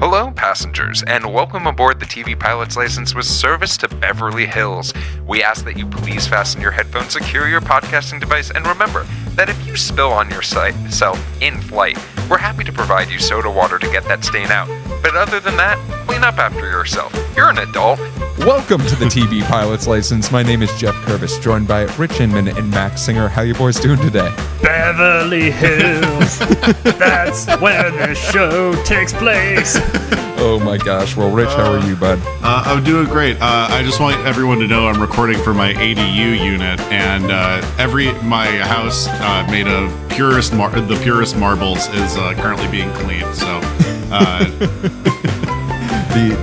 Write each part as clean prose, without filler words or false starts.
Hello, passengers, and welcome aboard the TV Pilot's License with service to Beverly Hills. We ask that you please fasten your headphones, secure your podcasting device, and remember that if you spill on yourself in flight, we're happy to provide you soda water to get that stain out. But other than that, clean up after yourself. You're an adult. Welcome to the TV Pilot's License. My name is Geoff Kerbis, joined by Rich Inman and Max Singer. How you boys doing today? Beverly Hills, that's where the show takes place. Oh my gosh. Well, Rich, how are you, bud? I'm doing great. I just want everyone to know I'm recording for my ADU unit, and my house made of the purest marbles is currently being cleaned. So.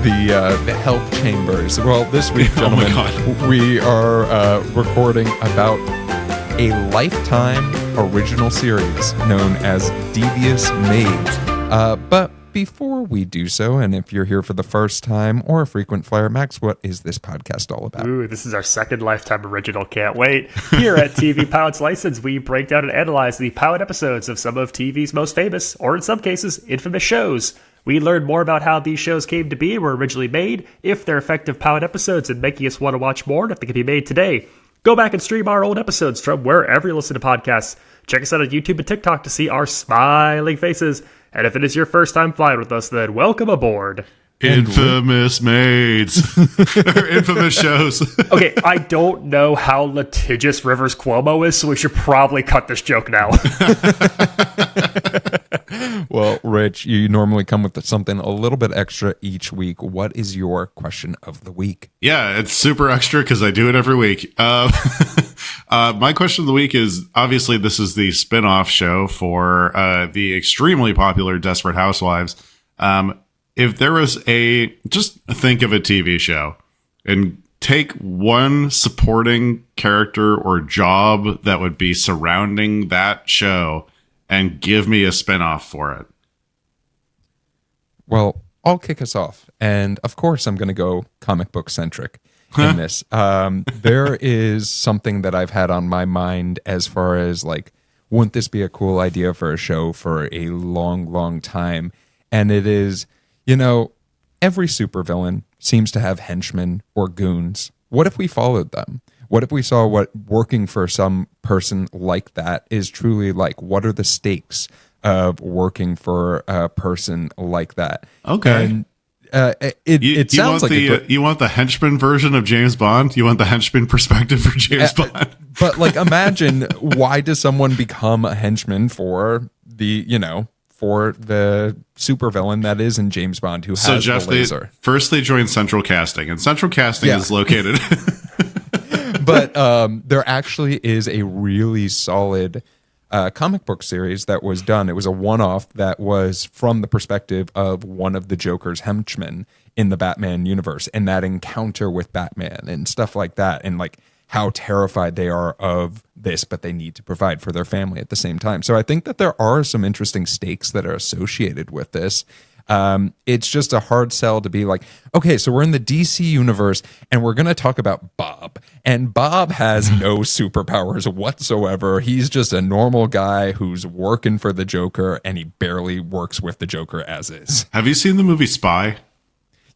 The help chambers. Well, this week, gentlemen, we are recording about a Lifetime original series known as Devious Maids. But before we do so, and if you're here for the first time or a frequent flyer, Max, what is this podcast all about? Ooh, this is our second Lifetime original. Can't wait. Here at TV Pilot's License, we break down and analyze the pilot episodes of some of TV's most famous, or in some cases, infamous shows. We learn more about how these shows came to be, were originally made, if they're effective pilot episodes, and making us want to watch more, and if they can be made today. Go back and stream our old episodes from wherever you listen to podcasts. Check us out on YouTube and TikTok to see our smiling faces. And if it is your first time flying with us, then welcome aboard. Infamous Maids. Or infamous shows. Okay, I don't know how litigious Rivers Cuomo is, so we should probably cut this joke now. Well, Rich, you normally come with something a little bit extra each week. What is your question of the week? Yeah, it's super extra because I do it every week. My question of the week is, obviously, this is the spin-off show for the extremely popular Desperate Housewives. If there was just think of a TV show and take one supporting character or job that would be surrounding that show and give me a spinoff for it. Well, I'll kick us off. And of course, I'm going to go comic book centric in this. There is something that I've had on my mind as far as like, wouldn't this be a cool idea for a show for a long, long time? And it is, you know, every supervillain seems to have henchmen or goons. What if we followed them? What if we saw what working for some person like that is truly like? What are the stakes of working for a person like that? Okay. And it sounds like you want the henchman version of James Bond? You want the henchman perspective for James Bond? But like, imagine, why does someone become a henchman for the supervillain that is in James Bond who has Geoff, the laser? They joined Central Casting, and Central Casting is located. But there actually is a really solid comic book series that was done. It was a one-off that was from the perspective of one of the Joker's henchmen in the Batman universe, and that encounter with Batman and stuff like that, and like how terrified they are of this, but they need to provide for their family at the same time. So I think that there are some interesting stakes that are associated with this. It's just a hard sell to be like, okay, so we're in the DC universe and we're going to talk about Bob, and Bob has no superpowers whatsoever. He's just a normal guy who's working for the Joker, and he barely works with the Joker as is. Have you seen the movie Spy?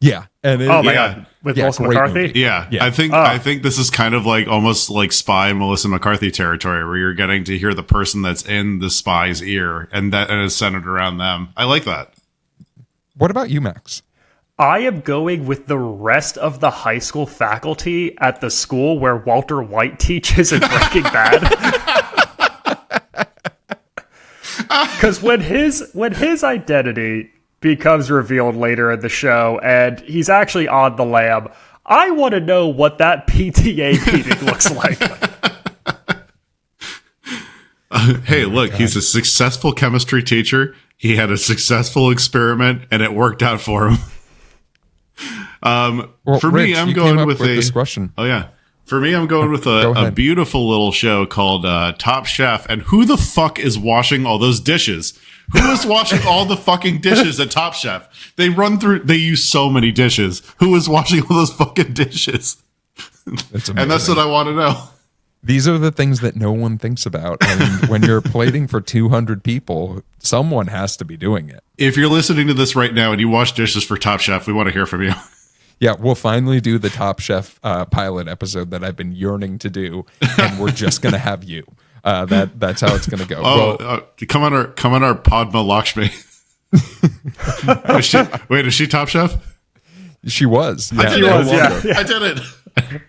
Yeah. And God. With Melissa McCarthy? Yeah. I think this is kind of like almost like Spy and Melissa McCarthy territory, where you're getting to hear the person that's in the spy's ear and is centered around them. I like that. What about you, Max? I am going with the rest of the high school faculty at the school where Walter White teaches in Breaking Bad. Because when his identity becomes revealed later in the show, and he's actually on the lam, I want to know what that PTA meeting looks like. Hey, look, he's a successful chemistry teacher. He had a successful experiment, and it worked out for him. For Rich, me, I'm going with this question. Oh yeah, for me, I'm going with a beautiful little show called Top Chef. And who the fuck is washing all those dishes? Who is washing all the fucking dishes at Top Chef? They use so many dishes. Who is washing all those fucking dishes? That's amazing. And that's what I want to know. These are the things that no one thinks about. And when you're plating for 200 people, someone has to be doing it. If you're listening to this right now and you wash dishes for Top Chef, we want to hear from you. Yeah, we'll finally do the Top Chef pilot episode that I've been yearning to do, and we're just going to have you. That's how it's going to go. Come on our Padma Lakshmi. Is she Top Chef? She was. Yeah, she was. Yeah. I did it.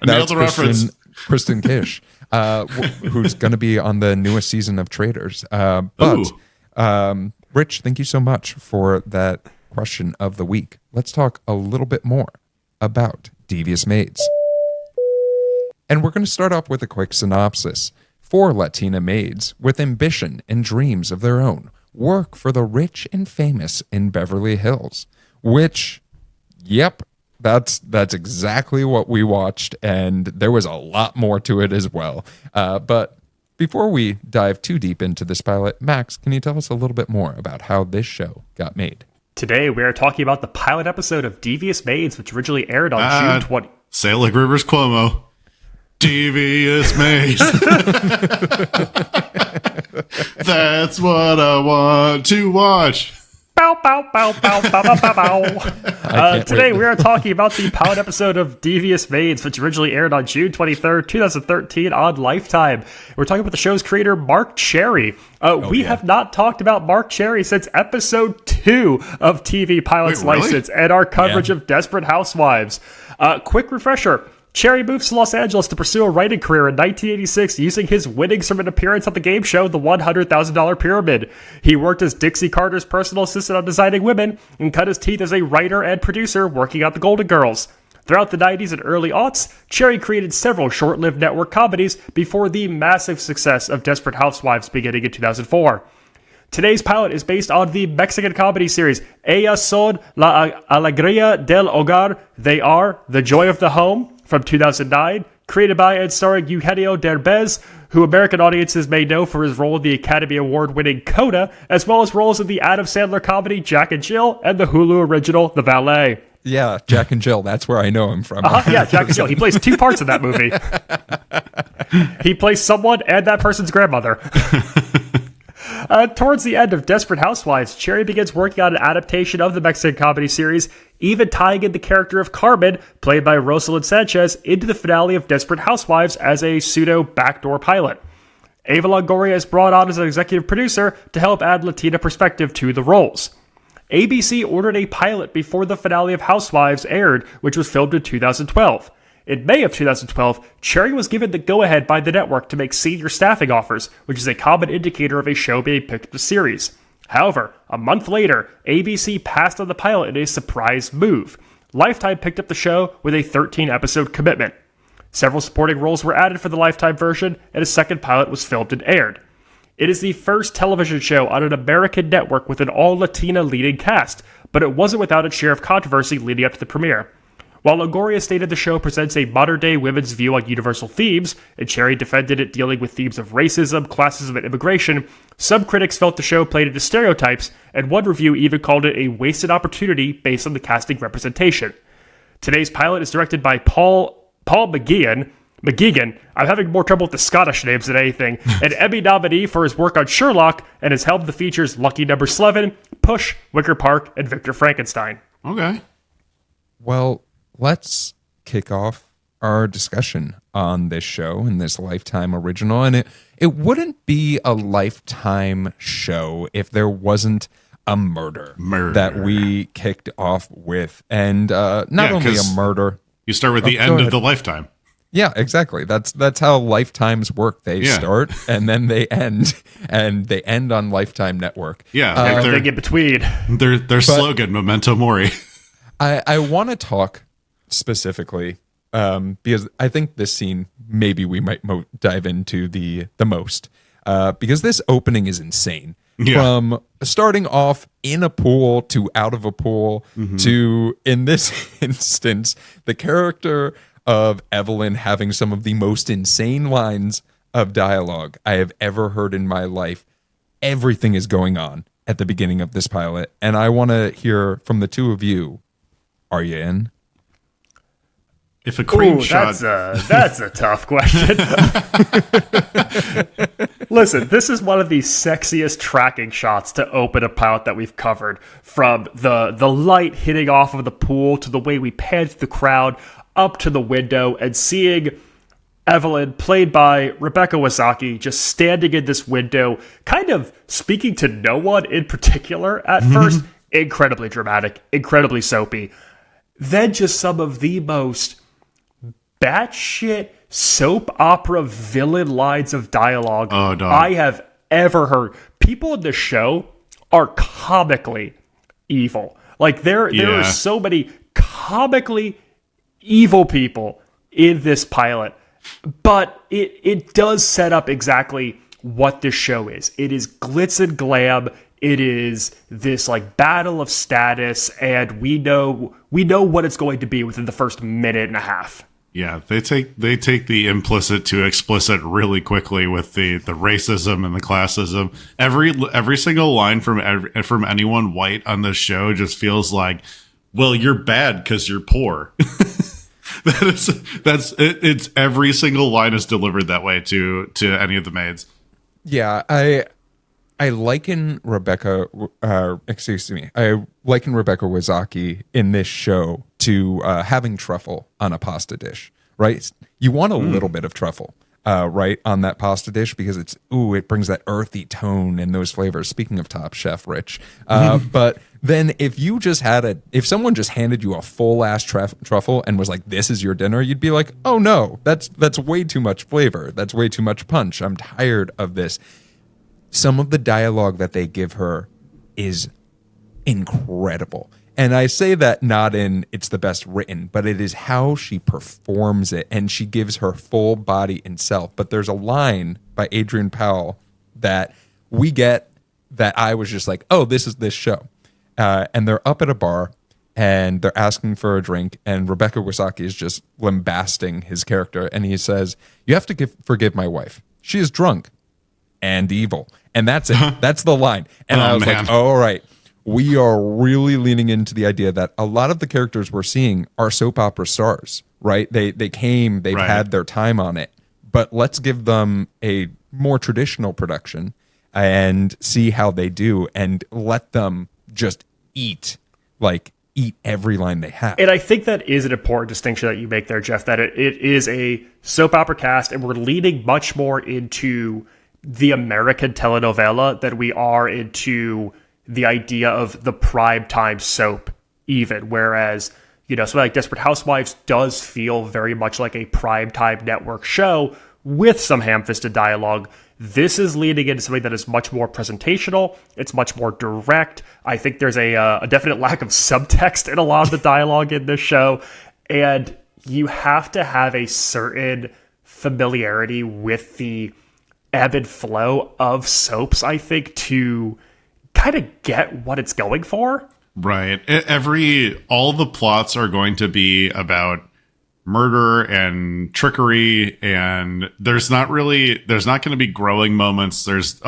Now Nailed the reference. Kristen Kish, who's going to be on the newest season of Traitors. Rich, thank you so much for that question of the week. Let's talk a little bit more about Devious Maids. And we're going to start off with a quick synopsis. 4 Latina maids with ambition and dreams of their own work for the rich and famous in Beverly Hills, which, yep, that's exactly what we watched, and there was a lot more to it as well. But before we dive too deep into this pilot, Max, can you tell us a little bit more about how this show got made? Today, we are talking about the pilot episode of Devious Maids, which originally aired on June 20. Say it like Rivers Cuomo. Devious Maids. That's what I want to watch. Bow, bow, bow, bow, bow, bow, bow, bow. Today, we are talking about the pilot episode of Devious Maids, which originally aired on June 23rd, 2013 on Lifetime. We're talking about the show's creator, Marc Cherry. We have not talked about Marc Cherry since episode 2 of TV Pilot's License and our coverage of Desperate Housewives. Quick refresher. Cherry moves to Los Angeles to pursue a writing career in 1986 using his winnings from an appearance on the game show The $100,000 Pyramid. He worked as Dixie Carter's personal assistant on Designing Women and cut his teeth as a writer and producer working on The Golden Girls. Throughout the 90s and early aughts, Cherry created several short-lived network comedies before the massive success of Desperate Housewives beginning in 2004. Today's pilot is based on the Mexican comedy series Ellas son la alegría del hogar. They are the joy of the home from 2009, created by and starring Eugenio Derbez, who American audiences may know for his role in the Academy Award-winning Coda, as well as roles in the Adam Sandler comedy Jack and Jill and the Hulu original The Valet. Yeah, Jack and Jill, that's where I know him from. Yeah, Jack and Jill. He plays 2 parts in that movie. He plays someone and that person's grandmother. Towards the end of Desperate Housewives, Cherry begins working on an adaptation of the Mexican comedy series, even tying in the character of Carmen, played by Roselyn Sanches, into the finale of Desperate Housewives as a pseudo-backdoor pilot. Eva Longoria is brought on as an executive producer to help add Latina perspective to the roles. ABC ordered a pilot before the finale of Housewives aired, which was filmed in 2012. In May of 2012, Cherry was given the go-ahead by the network to make senior staffing offers, which is a common indicator of a show being picked up the series. However, a month later, ABC passed on the pilot in a surprise move. Lifetime picked up the show with a 13-episode commitment. Several supporting roles were added for the Lifetime version, and a second pilot was filmed and aired. It is the first television show on an American network with an all-Latina leading cast, but it wasn't without its share of controversy leading up to the premiere. While Longoria stated the show presents a modern-day women's view on universal themes, and Cherry defended it dealing with themes of racism, classism, and immigration, some critics felt the show played into stereotypes, and one review even called it a wasted opportunity based on the casting representation. Today's pilot is directed by Paul McGeegan. I'm having more trouble with the Scottish names than anything. An Emmy nominee for his work on Sherlock, and has helmed the features Lucky Number 11, Push, Wicker Park, and Victor Frankenstein. Okay. Well, let's kick off our discussion on this show and this Lifetime original. And it wouldn't be a Lifetime show if there wasn't a murder that we kicked off with. And not only a murder. You start with the end of the Lifetime. Yeah, exactly. That's how Lifetimes work. They start and then they end, and they end on Lifetime Network. Yeah, everything in between. Their slogan, Memento Mori. I want to talk specifically because I think this scene maybe we might dive into the most because this opening is insane. Yeah. From starting off in a pool to out of a pool to, in this instance, the character of Evelyn having some of the most insane lines of dialogue I have ever heard in my life. Everything is going on at the beginning of this pilot, and I want to hear from the two of you. Are you in? If a cream shot... That's a tough question. Listen, this is one of the sexiest tracking shots to open a pilot that we've covered. From the light hitting off of the pool to the way we pan through the crowd up to the window and seeing Evelyn, played by Rebecca Wisocky, just standing in this window, kind of speaking to no one in particular at first. Incredibly dramatic, incredibly soapy. Then just some of the most batshit soap opera villain lines of dialogue I have ever heard. People in the show are comically evil. Like there are so many comically evil people in this pilot, but it does set up exactly what this show is. It is glitz and glam. It is this like battle of status, and we know what it's going to be within the first minute and a half. Yeah, they take the implicit to explicit really quickly with the racism and the classism. Every single line from anyone white on this show just feels like, well, you're bad because you're poor. It's every single line is delivered that way to any of the maids. Yeah, I liken Rebecca Wisocky in this show to having truffle on a pasta dish, right? You want a little bit of truffle, right, on that pasta dish because it brings that earthy tone and those flavors. Speaking of Top Chef, Rich, but then if someone just handed you a full ass truffle and was like, "This is your dinner," you'd be like, "Oh no, that's way too much flavor. That's way too much punch. I'm tired of this." Some of the dialogue that they give her is incredible. And I say that not in it's the best written, but it is how she performs it, and she gives her full body and self. But there's a line by Adrian Powell that we get that I was just like, oh, this is this show. And they're up at a bar, and they're asking for a drink, and Rebecca Wisocky is just lambasting his character, and he says, "You have to forgive my wife. She is drunk and evil." And that's it. That's the line. And I was like, oh, all right. We are really leaning into the idea that a lot of the characters we're seeing are soap opera stars, right? They've had their time on it. But let's give them a more traditional production and see how they do and let them just eat every line they have. And I think that is an important distinction that you make there, Geoff, that it is a soap opera cast, and we're leaning much more into the American telenovela than we are into the idea of the primetime soap even. Whereas, something like Desperate Housewives does feel very much like a primetime network show with some ham-fisted dialogue. This is leading into something that is much more presentational. It's much more direct. I think there's a definite lack of subtext in a lot of the dialogue in this show. And you have to have a certain familiarity with the ebb and flow of soaps, I think, to kind of get what it's going for. Right. All the plots are going to be about murder and trickery, and there's not going to be growing moments. There's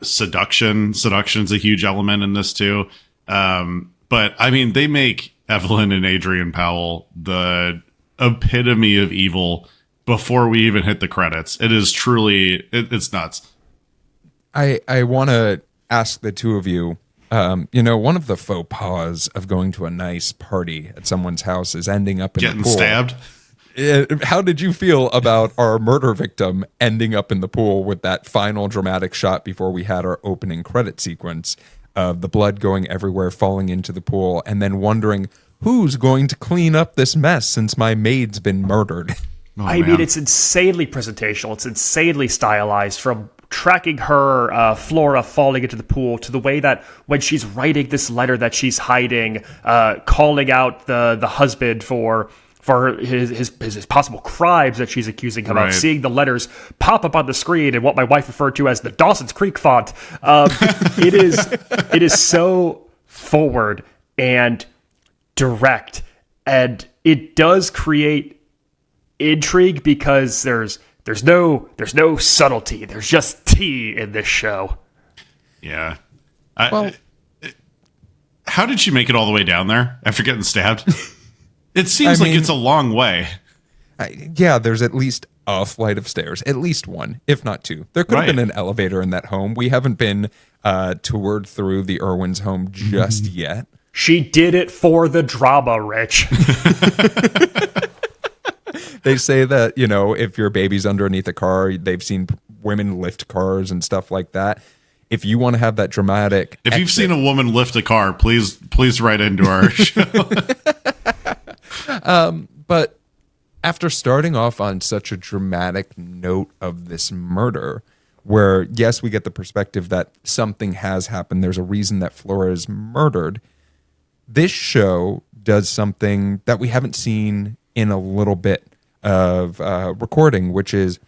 seduction. Seduction's a huge element in this too. But I mean, they make Evelyn and Adrian Powell the epitome of evil before we even hit the credits. It is truly, it's nuts. I want to ask the two of you, one of the faux pas of going to a nice party at someone's house is ending up in getting the pool. Stabbed. How did you feel about our murder victim ending up in the pool with that final dramatic shot before we had our opening credit sequence of the blood going everywhere, falling into the pool, and then wondering who's going to clean up this mess since my maid's been murdered? I mean, it's insanely presentational. It's insanely stylized, from tracking her Flora falling into the pool to the way that when she's writing this letter that she's hiding, calling out the husband for his possible crimes that she's accusing him of, seeing the letters pop up on the screen and what my wife referred to as the Dawson's Creek font. It is so forward and direct, and it does create intrigue because there's no subtlety. There's just tea in this show. Yeah. How did she make it all the way down there after getting stabbed? It seems like it's a long way. Yeah, there's at least a flight of stairs, at least one, if not two. There could have been an elevator in that home. We haven't been toured through the Irwins' home just yet. She did it for the drama, Rich. They say that, if your baby's underneath a car, they've seen women lift cars and stuff like that. If you want to have that dramatic... If you've seen a woman lift a car, please write into our show. But after starting off on such a dramatic note of this murder, where, yes, we get the perspective that something has happened, there's a reason that Flora is murdered, this show does something that we haven't seen in a little bit of recording, which is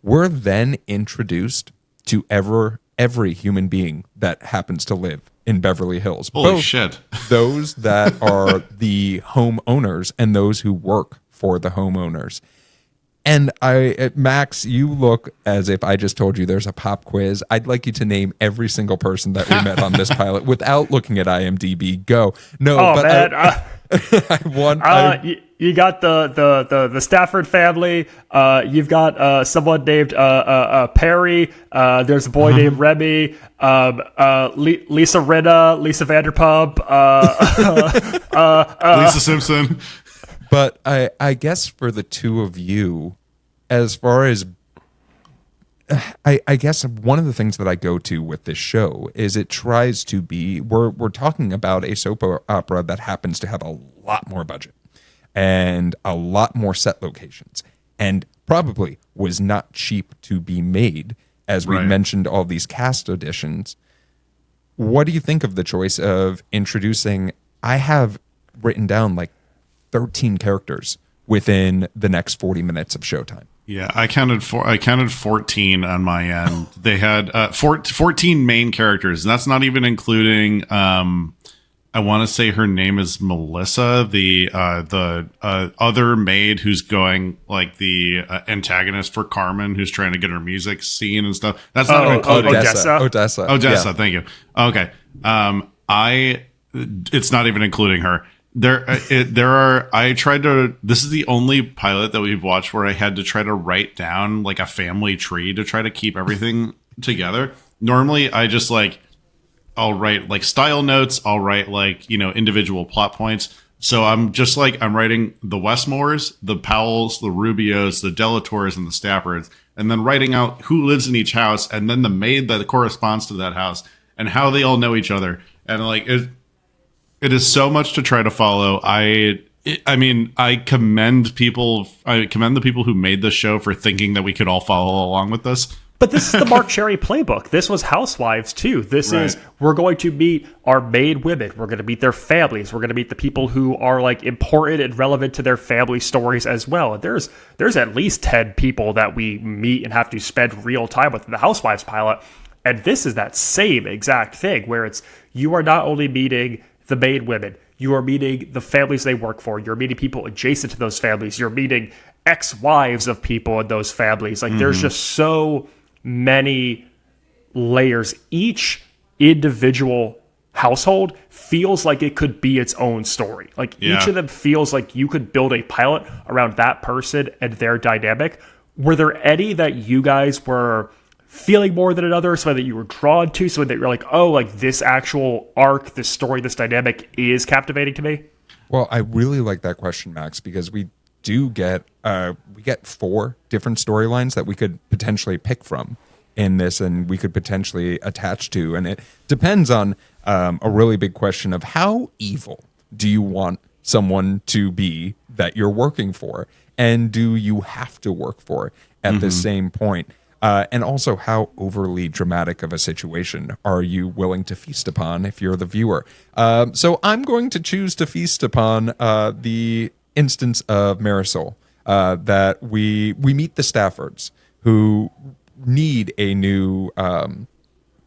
we're then introduced to every human being that happens to live in Beverly Hills. Holy shit. Those that are the homeowners and those who work for the homeowners. And Max, you look as if I just told you there's a pop quiz. I'd like you to name every single person that we met on this pilot without looking at IMDb. Go. No, oh, but man. You got the Stafford family. You've got someone named Perry. There's a boy named Remy. Lisa Rinna, Lisa Vanderpump. Lisa Simpson. But I guess for the two of you, as far as I guess one of the things that I go to with this show is it tries to be, we're talking about a soap opera that happens to have a lot more budget and a lot more set locations and probably was not cheap to be made, as we mentioned all these cast auditions. What do you think of the choice of introducing, I have written down like 13 characters within the next 40 minutes of showtime. Yeah, I counted 14 on my end. They had 14 main characters, and that's not even including I want to say her name is Melissa, the other maid who's going like the antagonist for Carmen, who's trying to get her music seen and stuff. That's not even including Odessa. Yeah. Thank you. Okay. It's not even including her. This is the only pilot that we've watched where I had to try to write down like a family tree to try to keep everything together. Normally I just I'll write like style notes. I'll write individual plot points. So I'm writing the Westmores, the Powells, the Rubios, the Delators, and the Staffords, and then writing out who lives in each house, and then the maid that corresponds to that house, and how they all know each other. And it is so much to try to follow. I commend the people who made this show for thinking that we could all follow along with this. But this is the Marc Cherry playbook. This was Housewives too. This is, we're going to meet our maid women. We're going to meet their families. We're going to meet the people who are important and relevant to their family stories as well. And there's at least 10 people that we meet and have to spend real time with in the Housewives pilot. And this is that same exact thing where you are not only meeting the maid women, you are meeting the families they work for. You're meeting people adjacent to those families. You're meeting ex-wives of people in those families. There's just so many layers. Each individual household feels like it could be its own story. Each of them feels like you could build a pilot around that person and their dynamic. Were there any that you guys were feeling more than another, something that you were drawn to, something that you're this actual arc, this story, this dynamic is captivating to me? Well, I really like that question, Max, because we do get 4 different storylines that we could potentially pick from in this, and we could potentially attach to, and it depends on a really big question of how evil do you want someone to be that you're working for, and do you have to work for at the same point? And also, how overly dramatic of a situation are you willing to feast upon if you're the viewer? So I'm going to choose to feast upon the instance of Marisol, that we meet the Staffords, who need a new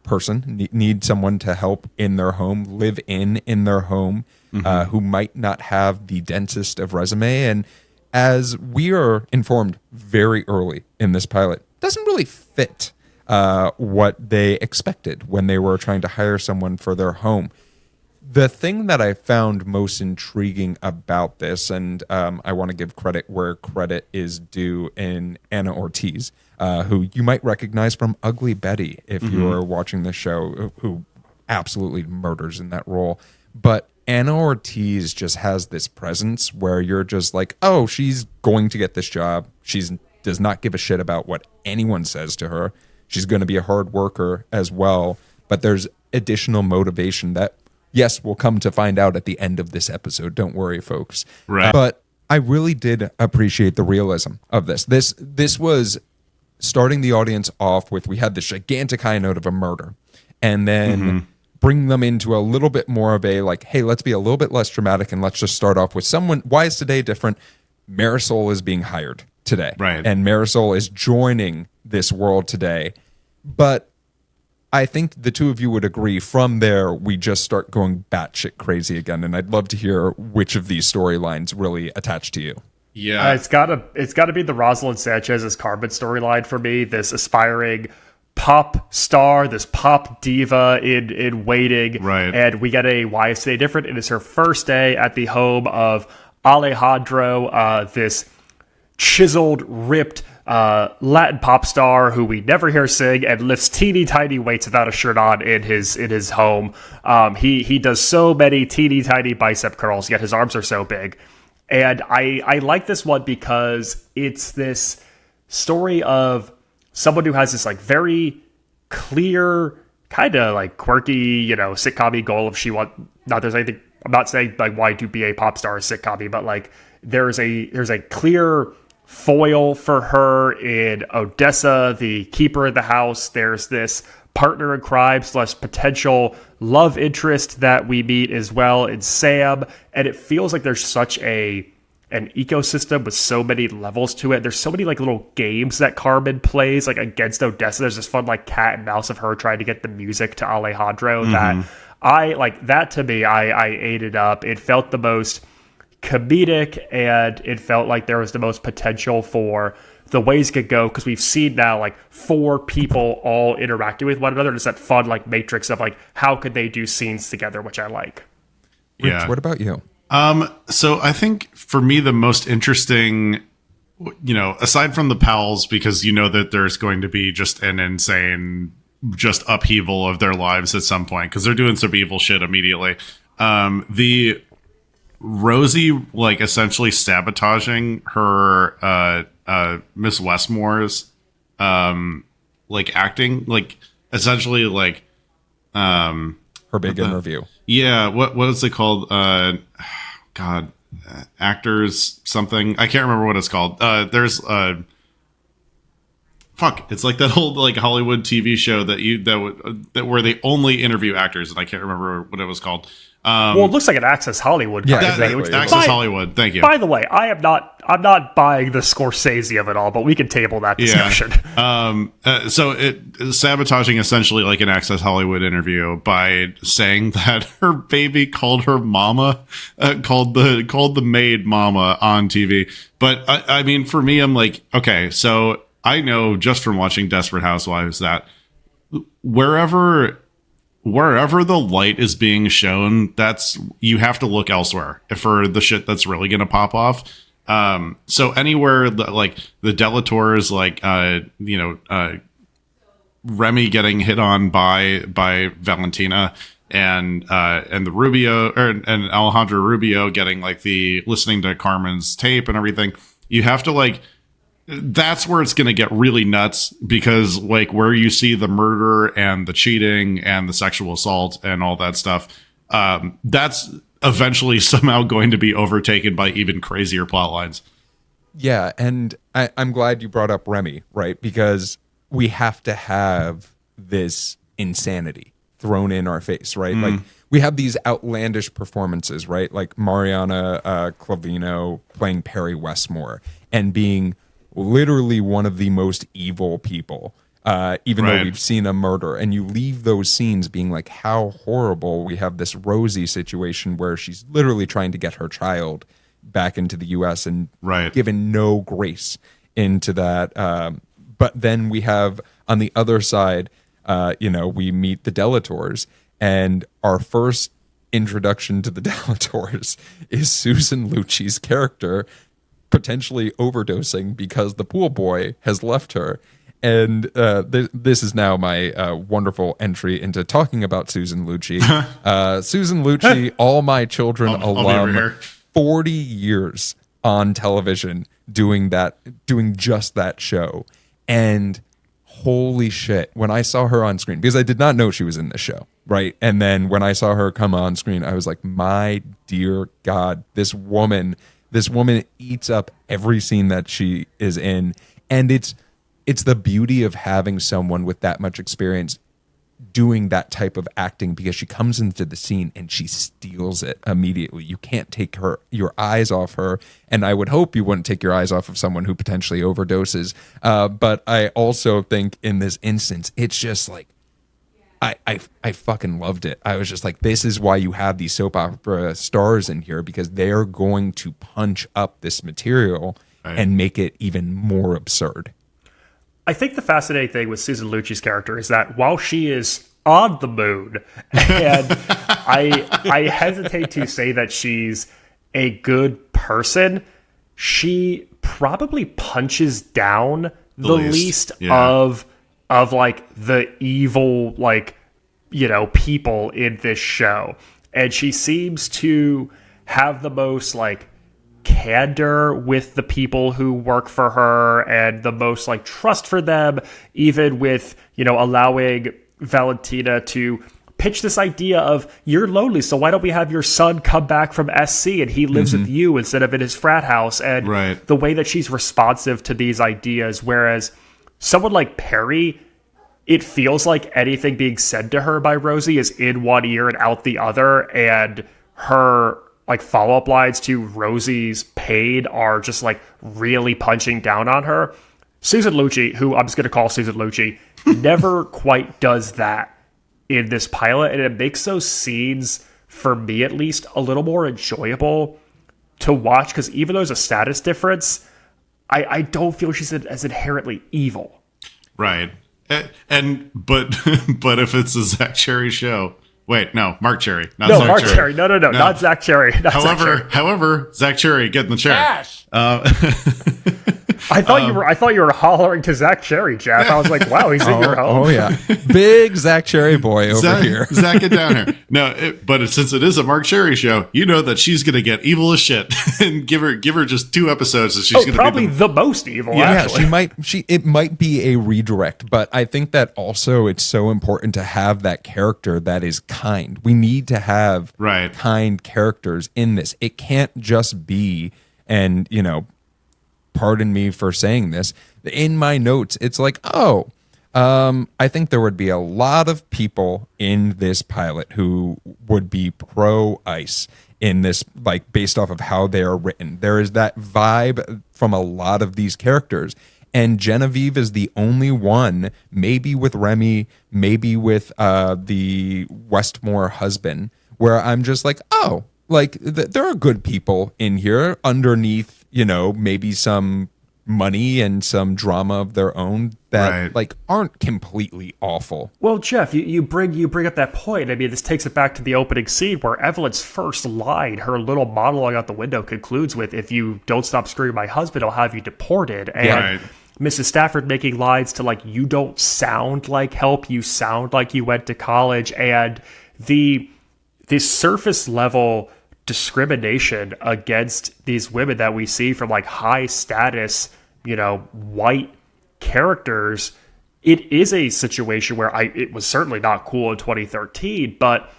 person, need someone to help in their home, live in their home, who might not have the densest of resume. And as we are informed very early in this pilot, doesn't really fit what they expected when they were trying to hire someone for their home. The thing that I found most intriguing about this, and I want to give credit where credit is due, in Ana Ortiz, who you might recognize from Ugly Betty if you are watching the show, who absolutely murders in that role. But Ana Ortiz just has this presence where you're just like, oh, she's going to get this job. She does not give a shit about what anyone says to her. She's going to be a hard worker as well. But there's additional motivation that, yes, we'll come to find out at the end of this episode. Don't worry, folks. Right. But I really did appreciate the realism of this. This was starting the audience off with, we had this gigantic high note of a murder, and then bring them into a little bit more of a like, hey, let's be a little bit less dramatic and let's just start off with someone. Why is today different? Marisol is being hired today. Right. And Marisol is joining this world today. But I think the two of you would agree, from there, we just start going batshit crazy again. And I'd love to hear which of these storylines really attach to you. Yeah. It's gotta be the Roselyn Sanches as Carmen storyline for me. This aspiring pop star, this pop diva in waiting. Right. And we get a Why Is Today Different? It is her first day at the home of Alejandro, this chiseled, ripped Latin pop star who we never hear sing and lifts teeny tiny weights without a shirt on in his home. He does so many teeny tiny bicep curls, yet his arms are so big. And I like this one because it's this story of someone who has this like very clear, kind of like quirky, sitcom-y goal if she want. Not there's anything. I'm not saying like why to be a pop star is sitcom-y, but like there's a clear foil for her in Odessa, the keeper of the house. There's this partner in crime / potential love interest that we meet as well in Sam, and it feels like there's such an ecosystem with so many levels to it. There's so many like little games that Carmen plays like against Odessa. There's this fun like cat and mouse of her trying to get the music to Alejandro that I like. That to me, I ate it up. It felt the most comedic, and it felt like there was the most potential for the ways it could go, because we've seen now like 4 people all interacting with one another. It's that fun like matrix of like how could they do scenes together, which I like. Rich, what about you? So I think for me the most interesting, aside from the pals, because that there's going to be just an insane just upheaval of their lives at some point because they're doing some evil shit immediately. The Rosie like essentially sabotaging her Miss Westmore's like acting, like essentially like Her big interview. Yeah, what is it called? Actors something. I can't remember what it's called. There's it's like that old like Hollywood TV show that where they only interview actors, and I can't remember what it was called. Well, it looks like an Access Hollywood kind of thing. Access Hollywood. Thank you. By the way, I'm not buying the Scorsese of it all, but we can table that discussion. Yeah. So it sabotaging essentially like an Access Hollywood interview by saying that her baby called her mama, called the maid mama on TV. But I mean, for me, I'm like, okay, so I know just from watching Desperate Housewives that wherever the light is being shown, you have to look elsewhere for the shit that's really going to pop off. So anywhere like the Delators, like, Remy getting hit on by Valentina and the Rubio and Alejandro Rubio getting like listening to Carmen's tape and everything, you have to like, that's where it's going to get really nuts, because like where you see the murder and the cheating and the sexual assault and all that stuff, that's eventually somehow going to be overtaken by even crazier plot lines. Yeah, and I'm glad you brought up Remy, right? Because we have to have this insanity thrown in our face, right? Like we have these outlandish performances, right? Like Mariana Clavino playing Perry Westmore and being literally one of the most evil people, even though we've seen a murder, and you leave those scenes being like, how horrible. We have this Rosie situation where she's literally trying to get her child back into the U.S. and given no grace into that. But then we have on the other side, we meet the Delators, and our first introduction to the Delators is Susan Lucci's character potentially overdosing because the pool boy has left her. And this is now my wonderful entry into talking about Susan Lucci. Susan Lucci, All My Children alum, 40 years on television doing just that show. And holy shit, when I saw her on screen, because I did not know she was in this show, right? And then when I saw her come on screen, I was like, my dear God, this woman eats up every scene that she is in. And it's the beauty of having someone with that much experience doing that type of acting, because she comes into the scene and she steals it immediately. You can't take your eyes off her, and I would hope you wouldn't take your eyes off of someone who potentially overdoses. But I also think in this instance, it's just like I fucking loved it. I was just like, this is why you have these soap opera stars in here, because they're going to punch up this material and make it even more absurd. I think the fascinating thing with Susan Lucci's character is that while she is on the moon, and I hesitate to say that she's a good person, she probably punches down the least of like the evil, like, you know, people in this show. And she seems to have the most like candor with the people who work for her and the most like trust for them, even with, you know, allowing Valentina to pitch this idea of, you're lonely, so why don't we have your son come back from SC and he lives with you instead of in his frat house. And the way that she's responsive to these ideas, whereas someone like Perry, it feels like anything being said to her by Rosie is in one ear and out the other, and her like follow-up lines to Rosie's pain are just like really punching down on her. Susan Lucci, who I'm just going to call Susan Lucci, never quite does that in this pilot, and it makes those scenes, for me at least, a little more enjoyable to watch, because even though there's a status difference, I don't feel she's as inherently evil. Right. But if it's a Zach Cherry show, wait, no, Marc Cherry, not Zach Marc Cherry. Cherry. No, not Zach Cherry. However, Zach Cherry, get in the chair. Cash. I thought you were hollering to Zach Cherry, Jeff. I was like, wow, he's in your home. Oh yeah, big Zach Cherry boy over here. Zach, get down here. No, but since it is a Marc Cherry show, you know that she's gonna get evil as shit, and give her just 2 episodes, and she's gonna probably be the most evil. Yeah, actually. it might be a redirect, but I think that also it's so important to have that character that is kind. We need to have kind characters in this. It can't just be, and you know, pardon me for saying this, in my notes, it's like, I think there would be a lot of people in this pilot who would be pro ICE in this, like based off of how they are written. There is that vibe from a lot of these characters. And Genevieve is the only one, maybe with Remy, maybe with the Westmore husband, where I'm just like, there are good people in here underneath, you know, maybe some money and some drama of their own that like aren't completely awful. Well, Jeff, you bring up that point. I mean, this takes it back to the opening scene where Evelyn's first line, her little monologue out the window, concludes with, "If you don't stop screwing my husband, I'll have you deported." And Mrs. Stafford making lines to like, "You don't sound like help, you sound like you went to college." And the surface level discrimination against these women that we see from like high status, you know, white characters, it is a situation where it was certainly not cool in 2013, but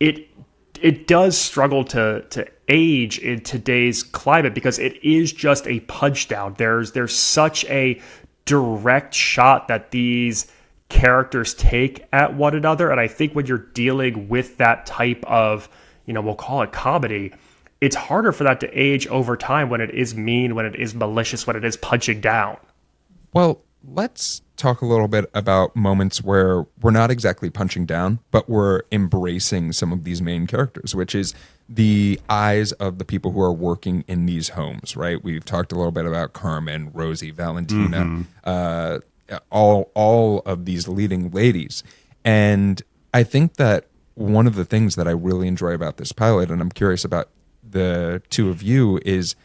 it does struggle to age in today's climate, because it is just a punch down. There's such a direct shot that these characters take at one another, and I think when you're dealing with that type of, you know, we'll call it comedy, it's harder for that to age over time when it is mean, when it is malicious, when it is punching down. Well, let's talk a little bit about moments where we're not exactly punching down, but we're embracing some of these main characters, which is the eyes of the people who are working in these homes, right? We've talked a little bit about Carmen, Rosie, Valentina, all of these leading ladies. And I think that one of the things that I really enjoy about this pilot, and I'm curious about the two of you, is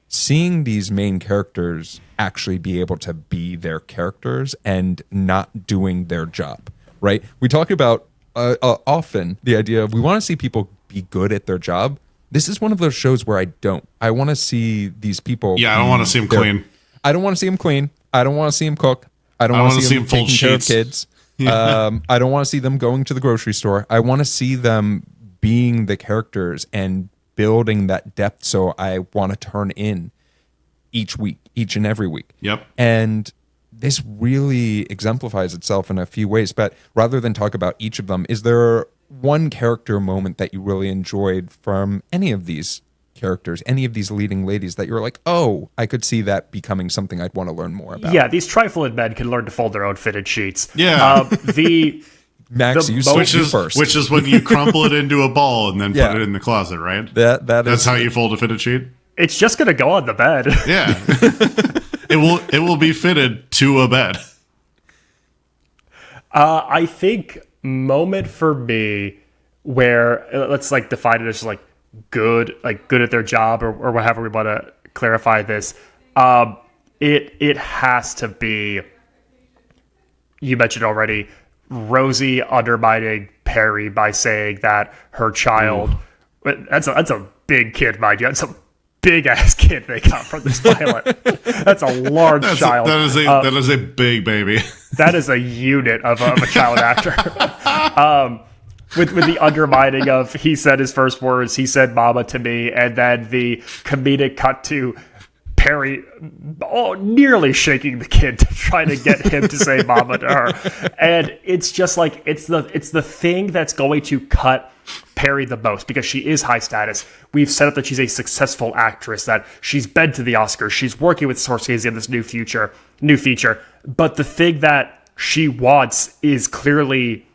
seeing these main characters actually be able to be their characters and not doing their job, right? We talk about often the idea of we want to see people be good at their job. This is one of those shows where I don't. I want to see these people. Yeah, I don't want to see them clean. I don't want to see them clean. I don't want to see them cook. I don't want to see them fold taking care of sheets. kids. I don't want to see them going to the grocery store. I want to see them being the characters and building that depth, so I want to turn in each week, each and every week. Yep. And this really exemplifies itself in a few ways. But rather than talk about each of them, is there one character moment that you really enjoyed from any of these characters, any of these leading ladies that you were like, oh, I could see that becoming something I'd want to learn more about? Yeah, these trifling men can learn to fold their own fitted sheets. Yeah. Max, The you most- switch first. Which is when you crumple it into a ball and then Yeah. put it in the closet, right? That's That's how you fold a fitted sheet? It's just going to go on the bed. Yeah. It will be fitted to a bed. I think moment for me where let's like define it as like good at their job or however we want to clarify this. It has to be, you mentioned already, Rosie undermining Perry by saying that her child, that's a big kid, mind you. That's a big ass kid they got from this pilot. That's a large child. That is a big baby. That is a unit of a child actor. With the undermining of, he said his first words, he said mama to me, and then the comedic cut to Perry nearly shaking the kid to try to get him to say mama to her. And it's just like, it's the thing that's going to cut Perry the most, because she is high status. We've set up that she's a successful actress, that she's been to the Oscars, she's working with Scorsese in this new feature. But the thing that she wants is clearly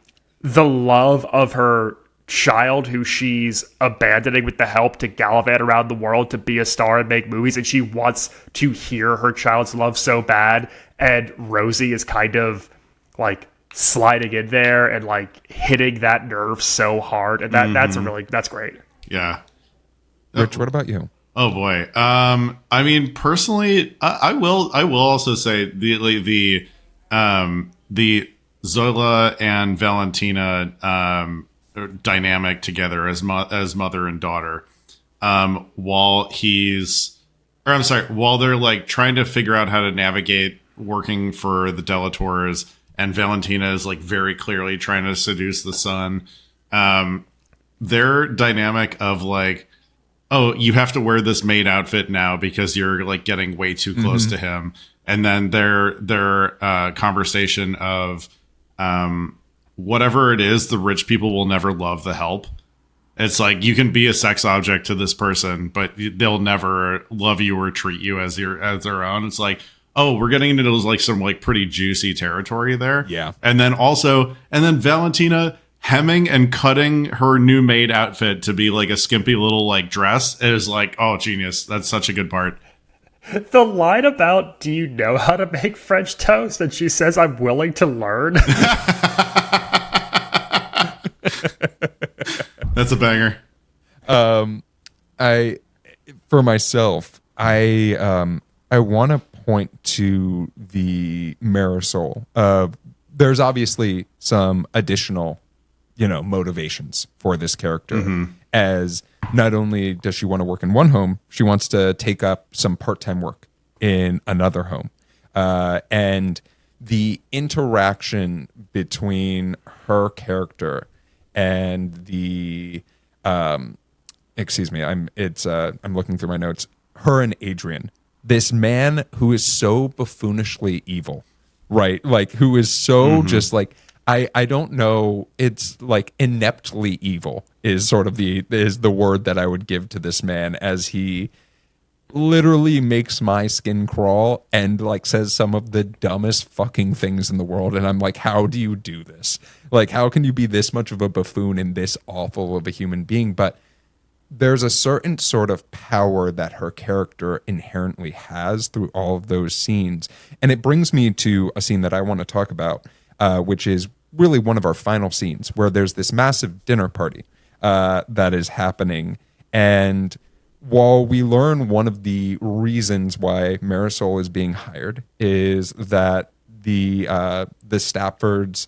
the love of her child, who she's abandoning with the help to gallivant around the world to be a star and make movies, and she wants to hear her child's love so bad, and Rosie is kind of like sliding in there and like hitting that nerve so hard, and that's great. Yeah. Rich, what about you? Oh boy. I mean, personally, I will also say the Zola and Valentina dynamic together as mother and daughter, while they're like trying to figure out how to navigate working for the Delators, and Valentina is like very clearly trying to seduce the son. Their dynamic of like, oh, you have to wear this maid outfit now because you're like getting way too close to him. And then their conversation of, whatever it is, the rich people will never love the help. It's like, you can be a sex object to this person, but they'll never love you or treat you as their own. It's like, oh, we're getting into those like some like pretty juicy territory there. Yeah. And then Valentina hemming and cutting her new maid outfit to be like a skimpy little like dress is like, oh, genius. That's such a good part. The line about, do you know how to make French toast? And she says, I'm willing to learn. That's a banger. For myself, I want to point to the Marisol. There's obviously some additional, motivations for this character, as not only does she want to work in one home, she wants to take up some part-time work in another home. And the interaction between her character and the excuse me, I'm looking through my notes. Her and Adrian, this man who is so buffoonishly evil, right? Like, who is so just like, I don't know. It's like ineptly evil is sort of the word that I would give to this man, as he literally makes my skin crawl and like says some of the dumbest fucking things in the world. And I'm like, how do you do this? Like, how can you be this much of a buffoon and this awful of a human being? But there's a certain sort of power that her character inherently has through all of those scenes. And it brings me to a scene that I want to talk about, which is really one of our final scenes where there's this massive dinner party that is happening. And while we learn one of the reasons why Marisol is being hired is that the Stafford's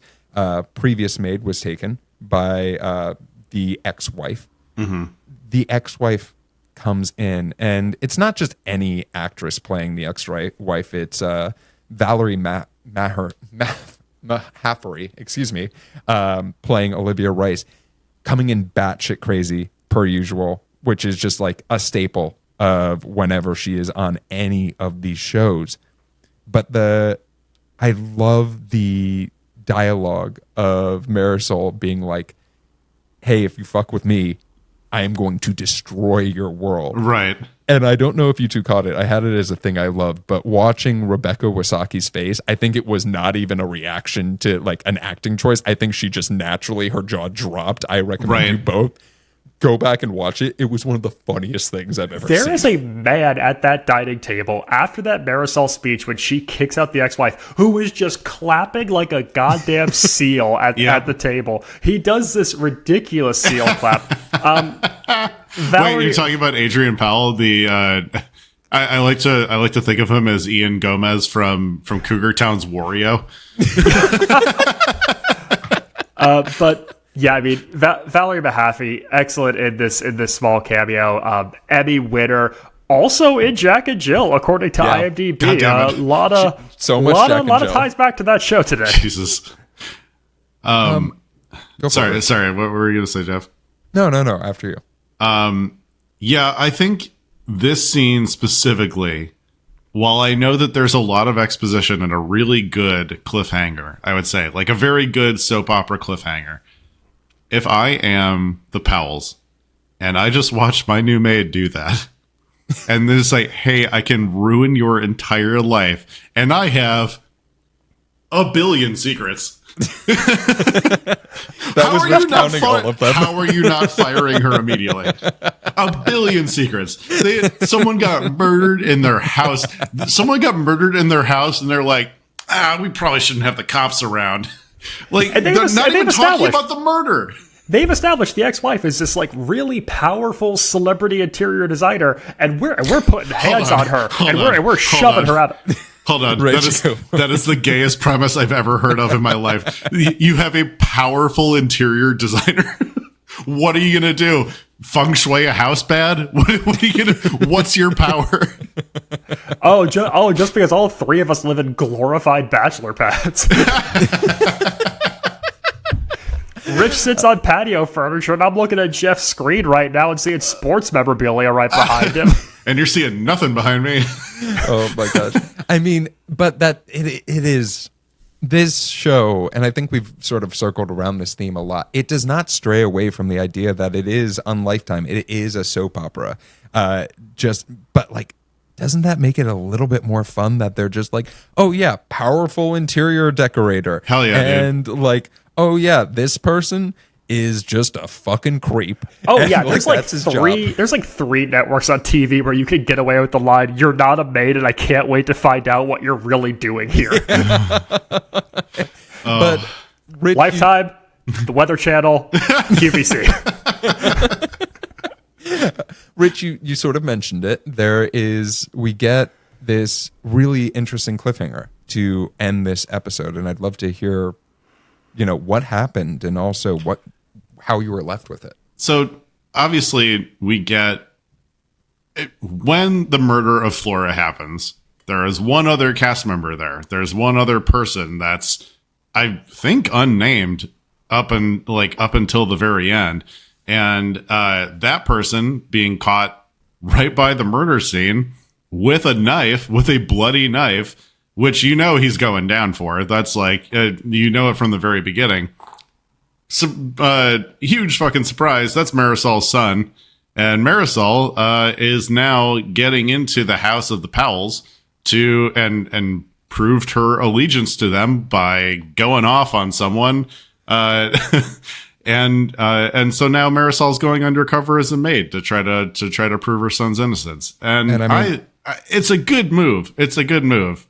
previous maid was taken by the ex-wife. Mm-hmm. The ex-wife comes in, and it's not just any actress playing the ex-wife. It's Valerie Mahaffrey, playing Olivia Rice, coming in batshit crazy per usual, which is just like a staple of whenever she is on any of these shows. But I love the dialogue of Marisol being like, hey, if you fuck with me, I am going to destroy your world. Right. And I don't know if you two caught it. I had it as a thing I loved, but watching Rebecca Wisocki's face, I think it was not even a reaction to like an acting choice. I think she just naturally, her jaw dropped. I recommend you both go back and watch it. It was one of the funniest things I've ever seen. There is a man at that dining table after that Marisol speech when she kicks out the ex-wife who is just clapping like a goddamn seal at the table. He does this ridiculous seal clap. Wait, you're talking about Adrian Powell? I like to think of him as Ian Gomez from Cougar Town's Wario. But yeah, I mean, Valerie Mahaffey, excellent in this small cameo. Emmy winner, also in Jack and Jill, according to IMDb. A lot of ties back to that show today. Jesus. Sorry. What were you gonna say, Jeff? No. After you. Yeah, I think this scene specifically, while I know that there's a lot of exposition and a really good cliffhanger, I would say, like a very good soap opera cliffhanger. If I am the Powells and I just watched my new maid do that, and then it's like, hey, I can ruin your entire life, and I have a billion secrets. All of them. How are you not firing her immediately? A billion secrets. Someone got murdered in their house. And they're like, we probably shouldn't have the cops around. Like, they're not even talking about the murder. They've established the ex-wife is this like really powerful celebrity interior designer, and we're putting hands on her, and we're shoving her out. Hold on. That is the gayest premise I've ever heard of in my life. You have a powerful interior designer. What are you going to do? Feng shui a house bad? What are you going to, what's your power? Just because all three of us live in glorified bachelor pads. Rich sits on patio furniture, and I'm looking at Jeff's screen right now and seeing sports memorabilia right behind him. And you're seeing nothing behind me. Oh my gosh. I mean, but that it is this show, and I think we've sort of circled around this theme a lot. It does not stray away from the idea that it is on Lifetime. It is a soap opera. But like, doesn't that make it a little bit more fun that they're just like, oh yeah, powerful interior decorator. Hell yeah, and dude. Like, oh yeah, this person is just a fucking creep. Oh yeah, and, there's like three networks on TV where you can get away with the line, "You're not a maid, and I can't wait to find out what you're really doing here." But Rich, Lifetime, the Weather Channel, QVC. Rich, you sort of mentioned it. We get this really interesting cliffhanger to end this episode, and I'd love to hear, what happened and also how you were left with it. So obviously we get when the murder of Flora happens, there is one other cast member there. There's one other person that's, I think, unnamed up until the very end. And that person being caught right by the murder scene with a bloody knife, which he's going down for. That's like, it from the very beginning. So, huge fucking surprise. That's Marisol's son. And Marisol is now getting into the house of the Powells and proved her allegiance to them by going off on someone. And so now Marisol's going undercover as a maid to try to prove her son's innocence. And I mean, it's a good move. It's a good move.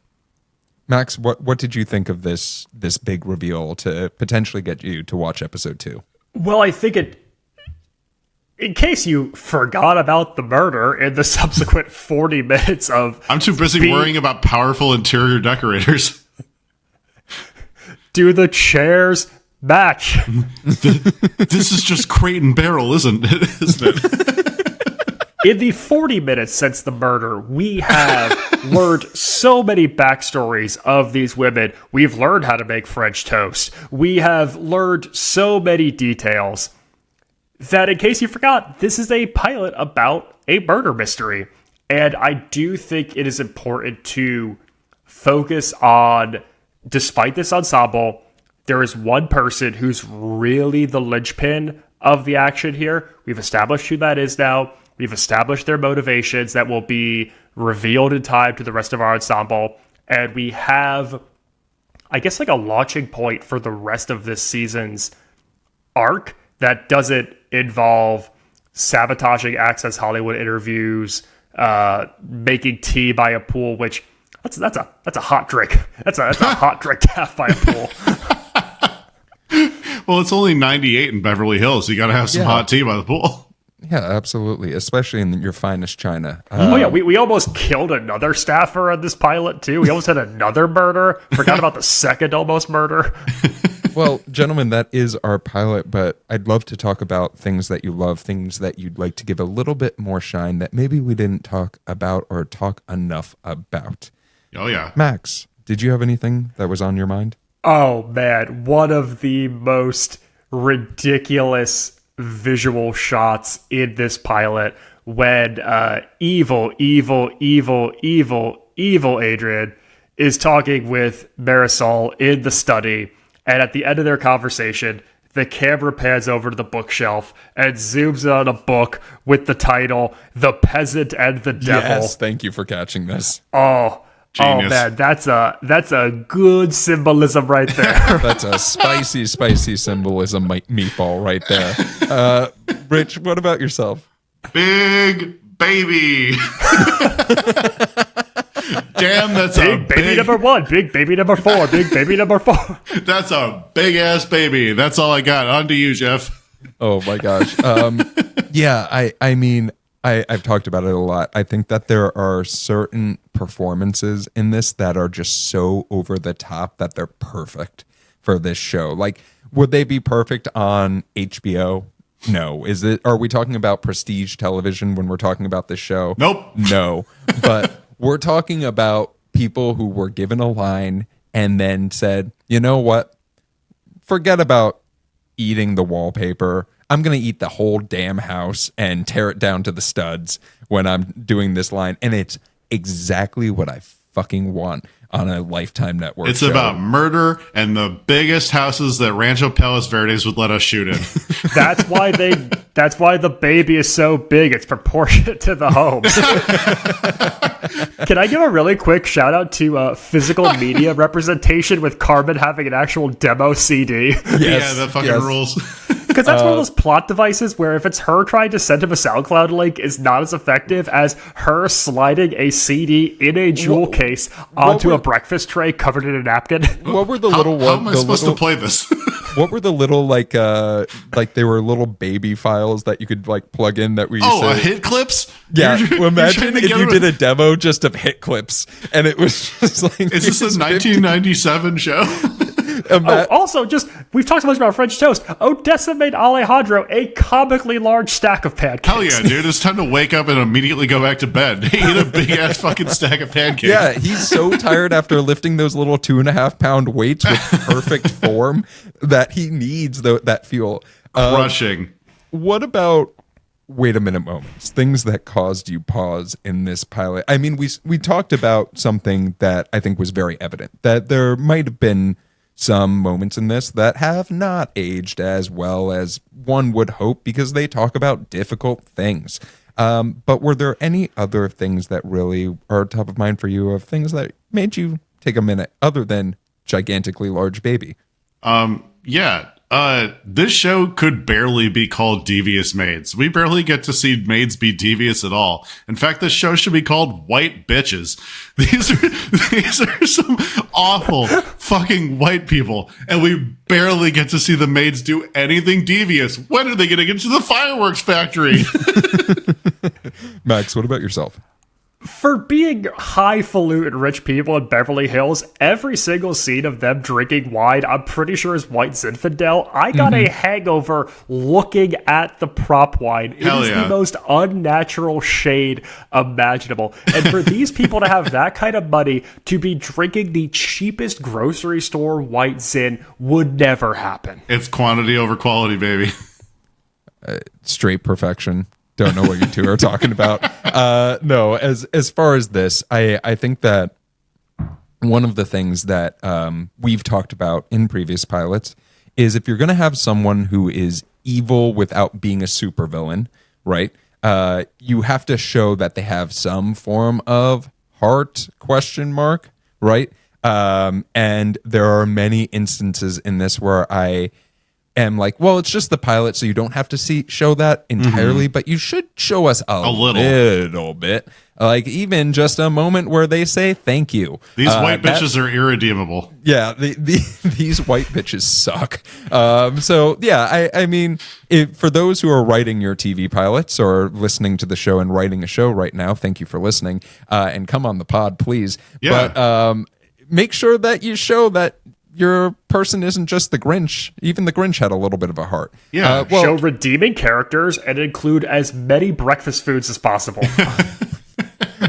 Max, what did you think of this big reveal to potentially get you to watch episode 2? Well, I think in case you forgot about the murder in the subsequent 40 minutes of... I'm too busy worrying about powerful interior decorators. Do the chairs match? This is just crate and barrel, isn't it? In the 40 minutes since the murder, we have learned so many backstories of these women. We've learned how to make French toast. We have learned so many details that, in case you forgot, this is a pilot about a murder mystery. And I do think it is important to focus on, despite this ensemble, there is one person who's really the linchpin of the action here. We've established who that is now. We've established their motivations that will be revealed in time to the rest of our ensemble. And we have, I guess, like a launching point for the rest of this season's arc that doesn't involve sabotaging Access Hollywood interviews, making tea by a pool, which that's a hot drink. That's a hot drink to have by a pool. Well, it's only 98 in Beverly Hills. You got to have some hot tea by the pool. Yeah, absolutely. Especially in your finest china. We almost killed another staffer on this pilot, too. We almost had another murder. Forgot about the second almost murder. Well, gentlemen, that is our pilot, but I'd love to talk about things that you love, things that you'd like to give a little bit more shine that maybe we didn't talk about or talk enough about. Oh, yeah. Max, did you have anything that was on your mind? Oh, man. One of the most ridiculous visual shots in this pilot when evil Adrian is talking with Marisol in the study, and at the end of their conversation the camera pans over to the bookshelf and zooms in on a book with the title The Peasant and the Devil. Yes, thank you for catching this. Genius. Oh man, that's a good symbolism right there. That's a spicy symbolism meatball right there. Rich, what about yourself? Big baby. Damn, that's big baby number 1, big baby number 4, big baby number 4. That's a big ass baby. That's all I got. On to you, Geoff. Oh my gosh. Yeah, I mean, I've talked about it a lot. I think that there are certain performances in this that are just so over the top that they're perfect for this show. Like, would they be perfect on HBO? No. Are we talking about prestige television when we're talking about this show? Nope. No. But we're talking about people who were given a line and then said, you know what? Forget about eating the wallpaper. I'm going to eat the whole damn house and tear it down to the studs when I'm doing this line. And it's exactly what I fucking want on a Lifetime Network It's show. about murder and the biggest houses that Rancho Palos Verdes would let us shoot in. That's why the baby is so big. It's proportionate to the homes. Can I give a really quick shout out to physical media representation with Carmen having an actual demo CD? Yeah, that fucking rules. Because that's one of those plot devices where if it's her trying to send him a SoundCloud link is not as effective as her sliding a CD in a jewel case onto a breakfast tray covered in a napkin. What were the How am I the supposed to play this? What were the little like they were little baby files that you could like plug in that we used to... hit clips? Yeah, imagine if you did a demo just of hit clips and it was just like... Is this a 1997 show? Also, we've talked so much about French toast. Odessa made Alejandro a comically large stack of pancakes. Hell yeah, dude. It's time to wake up and immediately go back to bed. He ate a big ass fucking stack of pancakes. Yeah, he's so tired after lifting those little 2.5 pound weights with perfect form that he needs that fuel. Crushing. What about wait a minute moments? Things that caused you pause in this pilot. I mean, we talked about something that I think was very evident, that there might have been some moments in this that have not aged as well as one would hope because they talk about difficult things. But were there any other things that really are top of mind for you, of things that made you take a minute other than gigantically large baby? Yeah. This show could barely be called Devious Maids. We barely get to see maids be devious at all. In fact, this show should be called White Bitches. These are some awful fucking white people, and we barely get to see the maids do anything devious. When are they going to get to the fireworks factory? Max, what about yourself? For being highfalutin rich people in Beverly Hills, every single scene of them drinking wine, I'm pretty sure is White Zinfandel. I got a hangover looking at the prop wine. It is the most unnatural shade imaginable. And for these people to have that kind of money to be drinking the cheapest grocery store White Zin would never happen. It's quantity over quality, baby. Straight perfection. Don't know what you two are talking about. No, as far as this, I think that one of the things that we've talked about in previous pilots is if you're going to have someone who is evil without being a supervillain, right? You have to show that they have some form of heart, question mark, right? And there are many instances in this where I am like, well, it's just the pilot, so you don't have to show that entirely, but you should show us a little bit. Like even just a moment where they say thank you. These white bitches are irredeemable. Yeah, these white bitches suck. So yeah, I mean, for those who are writing your TV pilots or listening to the show and writing a show right now, thank you for listening, and come on the pod, please. Yeah. But make sure that you show that your person isn't just the Grinch. Even the Grinch had a little bit of a heart. Yeah. Show redeeming characters and include as many breakfast foods as possible.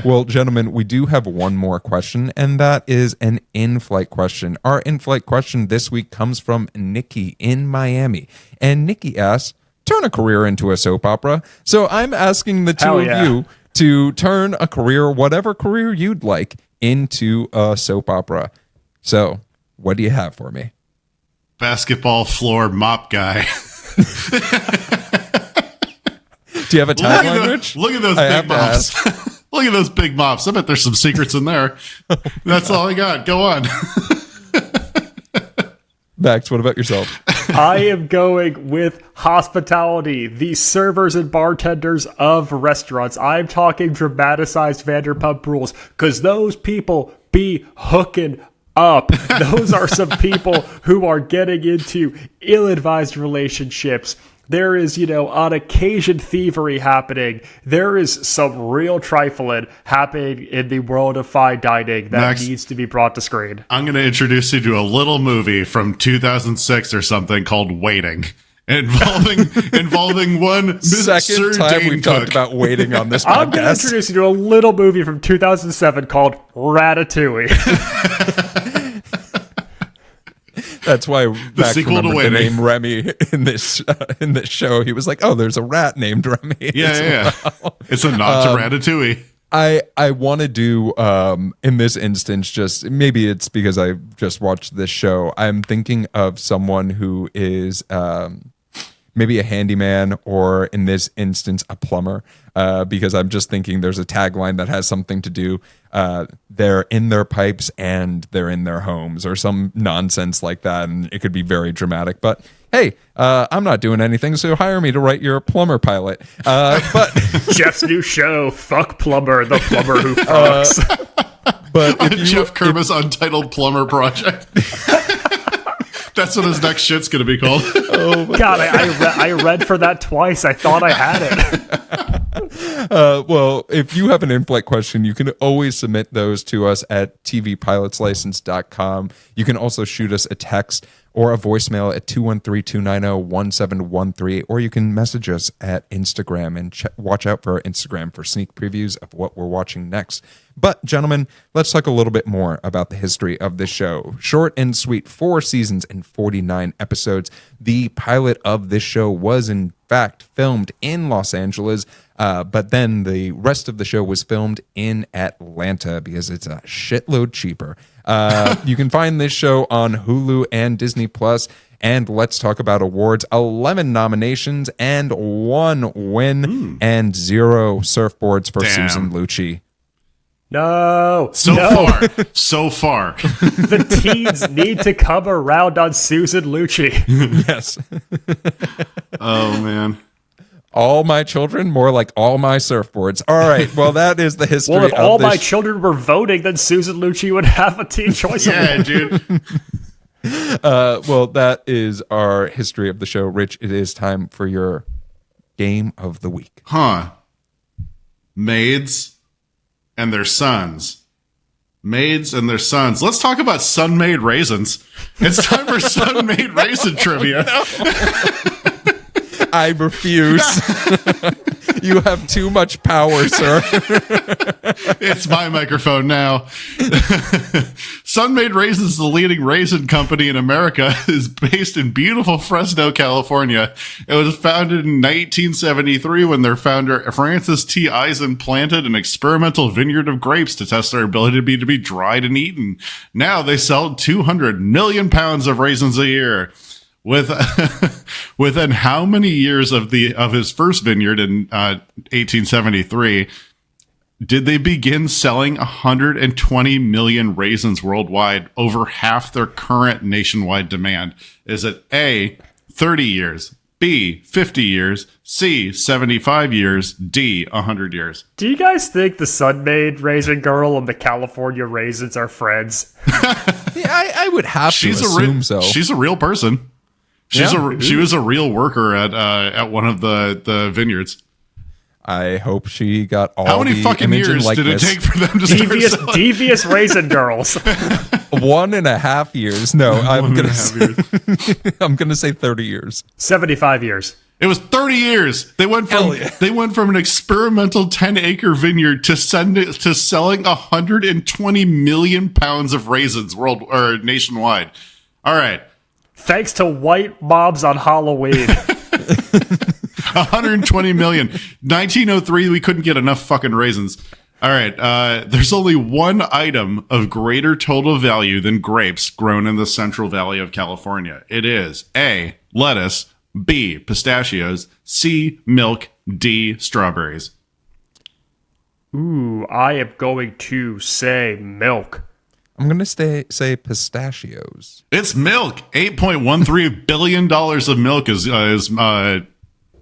Well, gentlemen, we do have one more question, and that is an in-flight question. Our in-flight question this week comes from Nikki in Miami. And Nikki asks, turn a career into a soap opera. So I'm asking the two of you to turn a career, whatever career you'd like, into a soap opera. So what do you have for me? Basketball floor mop guy. Do you have a tagline, Rich? Look at those big mops. Look at those big mops. I bet there's some secrets in there. That's all I got. Go on. Max, what about yourself? I am going with hospitality, the servers and bartenders of restaurants. I'm talking dramatized Vanderpump Rules, because those people be hooking up. Those are some people who are getting into ill-advised relationships. There is, on occasion thievery happening. There is some real trifling happening in the world of fine dining that needs to be brought to screen. I'm going to introduce you to a little movie from 2006 or something called Waiting, involving one second time we've talked about waiting on this podcast. I'm going to introduce you to a little movie from 2007 called Ratatouille. That's why Max remembered the Waiting. name Remy in this show. He was like, "Oh, there's a rat named Remy." Yeah. It's a nod to Ratatouille. I want to do in this instance, just maybe it's because I just watched this show. I'm thinking of someone who is maybe a handyman, or in this instance, a plumber, because I'm just thinking there's a tagline that has something to do. They're in their pipes and they're in their homes, or some nonsense like that, and it could be very dramatic. But hey, I'm not doing anything, so hire me to write your plumber pilot. But Jeff's new show, Fuck Plumber, the plumber who fucks. But Geoff Kerbis' Untitled Plumber Project. That's what his next shit's going to be called. Oh my God, I read for that twice. I thought I had it. Well, if you have an in-flight question, you can always submit those to us at tvpilotslicense.com. You can also shoot us a text or a voicemail at 213-290-1713, or you can message us at Instagram, and watch out for our Instagram for sneak previews of what we're watching next. But, gentlemen, let's talk a little bit more about the history of this show. Short and sweet, 4 seasons and 49 episodes. The pilot of this show was, in fact, filmed in Los Angeles, but then the rest of the show was filmed in Atlanta because it's a shitload cheaper. You can find this show on Hulu and Disney Plus. And let's talk about awards. 11 nominations and 1 win, and 0 surfboards for Susan Lucci. No. So far. The teens need to come around on Susan Lucci. Yes. Oh, man. All my children, more like all my surfboards. All right. Well, that is the history Well, if of all this my children were voting, then Susan Lucci would have a Teen Choice Award. Dude. Well, that is our history of the show. Rich, it is time for your game of the week. Maids and their sons. Maids and their sons. Let's talk about Sun-Made raisins. It's time for Sun-Made raisin trivia. I refuse. You have too much power, sir. It's my microphone now. Sun-Made Raisins, the leading raisin company in America, is based in beautiful Fresno, California. It was founded in 1973 when their founder, Francis T. Eisen, planted an experimental vineyard of grapes to test their ability to be dried and eaten. Now they sell 200 million pounds of raisins a year. Within how many years of his first vineyard in 1873 did they begin selling 120 million raisins worldwide, over half their current nationwide demand? Is it A, 30 years, B, 50 years, C, 75 years, D, 100 years? Do you guys think the Sun-Made Raisin Girl and the California Raisins are friends? Yeah, I would have to assume so. She's a real person. She was a real worker at one of the vineyards. I hope she got all. How many the fucking years did it take for them to start selling? Devious Raisin Girls. 1.5 years. No, I'm gonna say 30 years. 75 years. It was 30 years. They went from an experimental 10-acre vineyard to selling 120 million pounds of raisins nationwide. All right. Thanks to white mobs on Halloween. 120 million. 1903, we couldn't get enough fucking raisins. All right. There's only one item of greater total value than grapes grown in the Central Valley of California. It is A, lettuce, B, pistachios, C, milk, D, strawberries. Ooh, I am going to say milk. I'm going to say pistachios. It's milk. $8.13 billion of milk is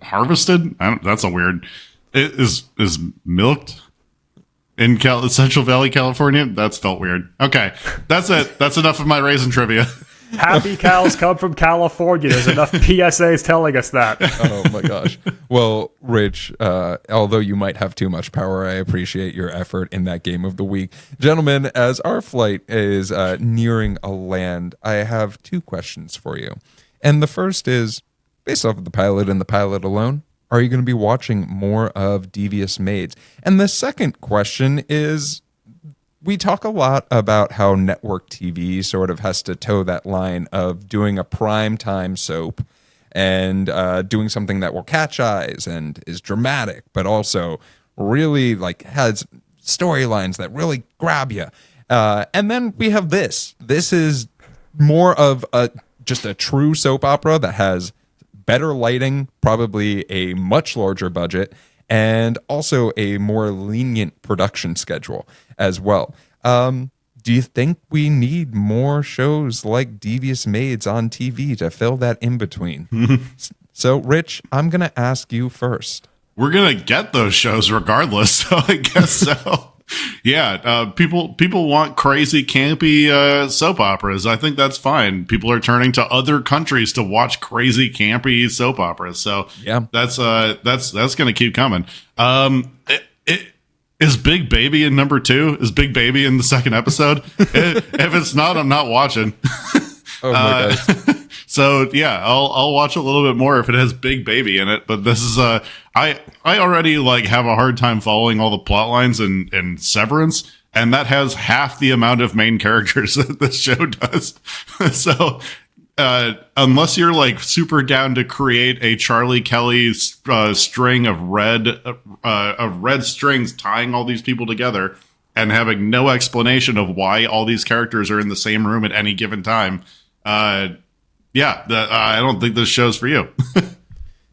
harvested. That's a weird. It is milked in Central Valley, California. That's felt weird. Okay, that's it. That's enough of my raisin trivia. Happy cows come from California. There's enough PSAs telling us that. Oh my gosh. Well, Rich, although you might have too much power, I appreciate your effort in that game of the week. Gentlemen, as our flight is nearing a land, I have two questions for you. And the first is, based off of the pilot and the pilot alone, are you going to be watching more of Devious Maids? And the second question is, we talk a lot about how network TV sort of has to toe that line of doing a primetime soap and doing something that will catch eyes and is dramatic, but also really like has storylines that really grab you. And then we have this. This is more of just a true soap opera that has better lighting, probably a much larger budget, and also a more lenient production schedule as well. Do you think we need more shows like Devious Maids on TV to fill that in between? So, Rich, I'm going to ask you first. We're going to get those shows regardless, so I guess so. Yeah, people want crazy, campy soap operas. I think that's fine. People are turning to other countries to watch crazy, campy soap operas. So yeah, that's going to keep coming. Is Big Baby in number 2? Is Big Baby in the second episode? If it's not, I'm not watching. Oh my gosh. So yeah, I'll watch a little bit more if it has Big Baby in it. But this is I already like have a hard time following all the plot lines in Severance, and that has half the amount of main characters that this show does. So unless you're like super down to create a Charlie Kelly string of red strings tying all these people together and having no explanation of why all these characters are in the same room at any given time, I don't think this show's for you.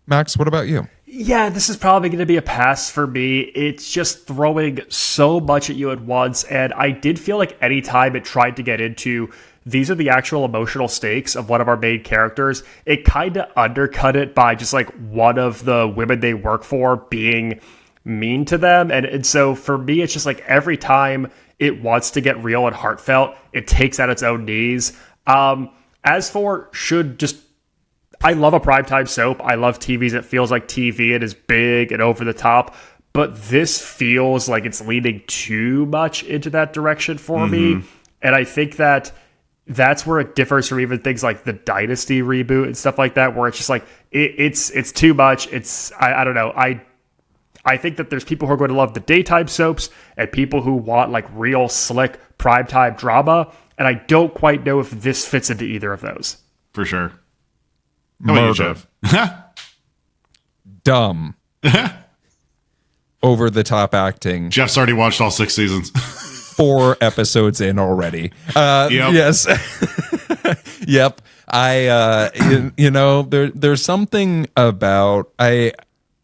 Max, what about you? Yeah, this is probably going to be a pass for me. It's just throwing so much at you at once, and I did feel like any time it tried to get into these are the actual emotional stakes of one of our main characters, it kind of undercut it by just like one of the women they work for being mean to them. And so for me, it's just like every time it wants to get real and heartfelt, it takes out its own knees. As for I love a primetime soap. I love TVs. It feels like TV. It is big and over the top. But this feels like it's leaning too much into that direction for me. And I think that's where it differs from even things like the Dynasty reboot and stuff like that, where it's just like, it's too much. I don't know. I think that there's people who are going to love the daytime soaps and people who want like real slick primetime drama. And I don't quite know if this fits into either of those. For sure. How about you, Jeff? Dumb. Over the top acting. Jeff's already watched all 6 seasons. 4 episodes in already. Yep. Yes. Yep. There's something about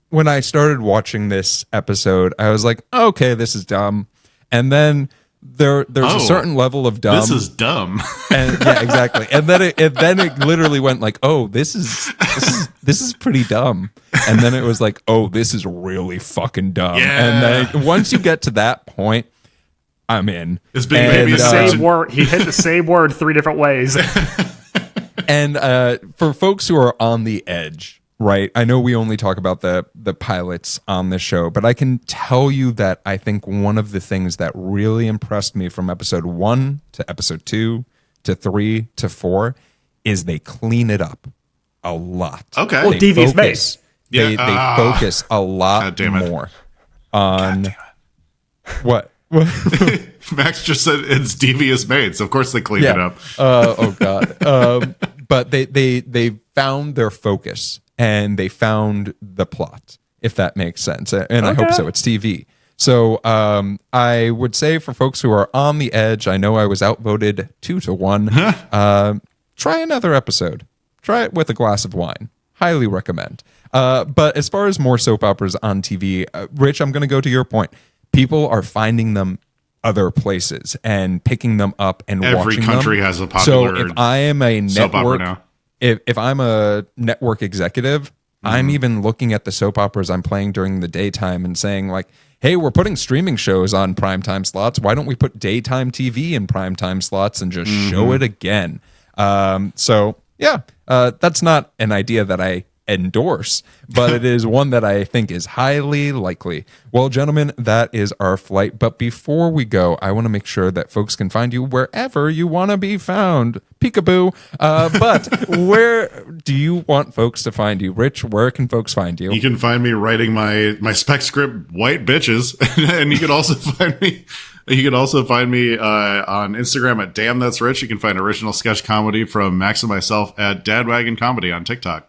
when I started watching this episode, I was like, okay, this is dumb. And then there's a certain level of dumb. This is dumb. And yeah, exactly. And then it literally went like, oh, this is pretty dumb. And then it was like, oh, this is really fucking dumb. Yeah. And then once you get to that point, I'm in. This big baby is same word. He hit the same word 3 different ways. And for folks who are on the edge, right? I know we only talk about the pilots on this show, but I can tell you that I think one of the things that really impressed me from episode 1 to episode 2 to 3 to 4 is they clean it up a lot. Okay. Well, Devious Maids. They focus a lot more on what? Max just said it's Devious Maids. So of course they clean it up. Oh God. But they found their focus and they found the plot, if that makes sense. And I hope so. It's TV. So I would say for folks who are on the edge, I know I was outvoted 2-1. Try another episode. Try it with a glass of wine. Highly recommend. But as far as more soap operas on TV, Rich, I'm going to go to your point. People are finding them other places and picking them up and watching them. Every country has a popular So if I am a soap opera network, now. if I'm a network executive, I'm even looking at the soap operas I'm playing during the daytime and saying like, hey, we're putting streaming shows on primetime slots. Why don't we put daytime TV in primetime slots and just show it again? So yeah, that's not an idea that I endorse, but it is one that I think is highly likely. Well, gentlemen, that is our flight. But before we go, I want to make sure that folks can find you wherever you want to be found. Peekaboo. But where do you want folks to find you? Rich, where can folks find you? You can find me writing my spec script, White Bitches. And you can also find me on Instagram at Damn That's Rich. You can find original sketch comedy from Max and myself at Dadwagon Comedy on TikTok.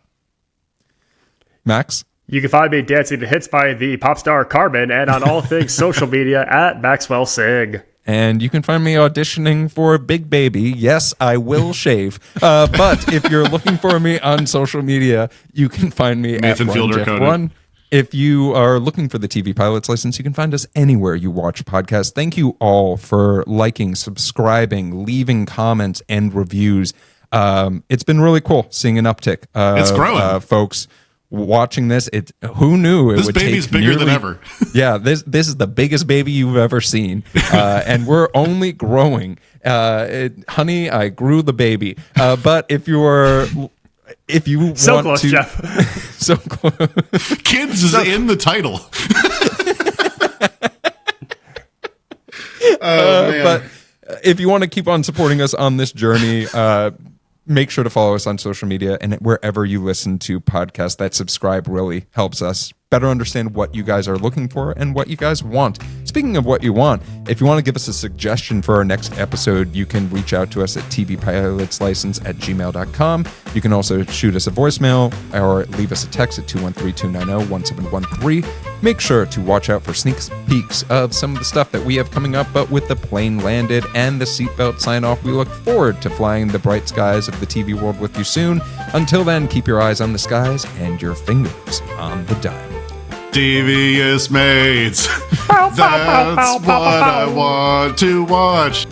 Max? You can find me dancing to hits by the pop star Carmen and on all things social media at Maxwell Sig. And you can find me auditioning for Big Baby. Yes, I will shave. But if you're looking for me on social media, you can find me Nathan at Fielder Run. If you are looking for the TV Pilots license, you can find us anywhere you watch podcasts. Thank you all for liking, subscribing, leaving comments and reviews. It's been really cool seeing an uptick. It's growing. Folks watching this. Who knew it this would baby's take bigger than ever. Yeah, this is the biggest baby you've ever seen, and we're only growing. Honey, I grew the baby. But if you So want close, to, Jeff. so close. Kids is in the title. But if you want to keep on supporting us on this journey, make sure to follow us on social media and wherever you listen to podcasts. That subscribe really helps us better understand what you guys are looking for and what you guys want. Speaking of what you want, if you want to give us a suggestion for our next episode, you can reach out to us at tvpilotslicense@gmail.com. You can also shoot us a voicemail or leave us a text at 213-290-1713. Make sure to watch out for sneak peeks of some of the stuff that we have coming up, but with the plane landed and the seatbelt sign off, we look forward to flying the bright skies of the TV world with you soon. Until then, keep your eyes on the skies and your fingers on the dial. Devious Maids. That's what I want to watch.